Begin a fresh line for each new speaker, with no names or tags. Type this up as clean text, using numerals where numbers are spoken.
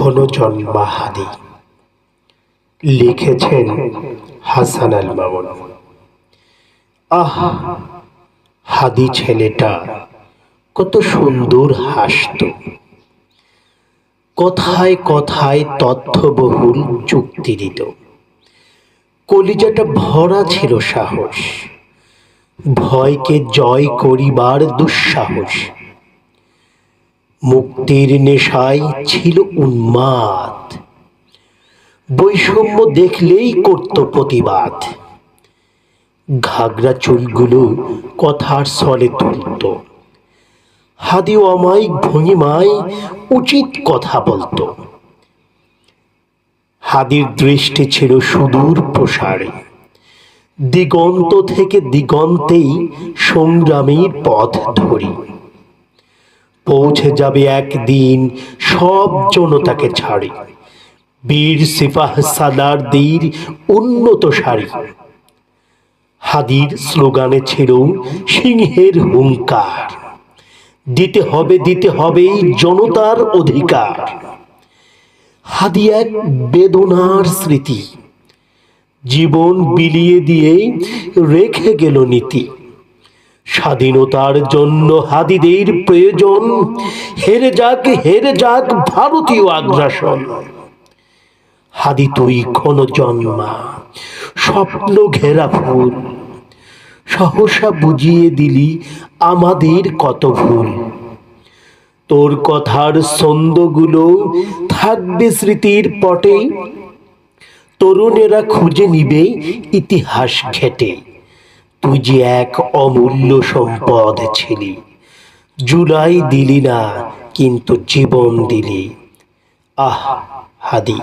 ক্ষণজন্মা হাদি। লিখেছেন হাসান আল মামুন। আহ, হাদি ছেলেটা কত সুন্দর হাসত, কথায় কথায় তথ্যবহুল যুক্তি দিত। কলিজাটা ভরা ছিল সাহস, ভয়কে জয় করিবার দুঃসাহস। মুক্তির নেশায় ছিল উন্মাদ, বৈষম্য দেখলেই করত প্রতিবাদ। ঘাগরা চুলগুলো কথার ছলে তুলত, হাদি অমায়িক ভঙ্গিমায় উচিত কথা বলত। হাদির দৃষ্টি ছিল সুদূর প্রসারী, দিগন্ত থেকে দিগন্তেই সংগ্রামীর পথ ধরি। পৌঁছে যাবে একদিন সব জনতাকে ছাড়ি, বীর সিপাহ সালারদের উন্নত সারি। হাদির স্লোগানে ছিল সিংহের হুঙ্কার, দিতে হবে জনতার অধিকার। হাদি এক বেদনার স্মৃতি, জীবন বিলিয়ে দিয়ে রেখে গেল নীতি। স্বাধীনতার জন্য হাদিদের প্রয়োজন, হেরে যাক ভারতীয় আগ্রাসন। হাদি তুই ক্ষণজন্মা স্বপ্ন ঘেরা ফুল, সহসা বুঝিয়ে দিলি আমাদের কত ভুল। তোর কথার ছন্দগুলো থাকবে স্মৃতির পটে, তরুণেরা খুঁজে নিবে ইতিহাস ঘেটে। তুই যে এক অমূল্য সম্পদ ছিলি, জুলাই দিলি না কিন্তু জীবন দিলি। আহ, হাদি।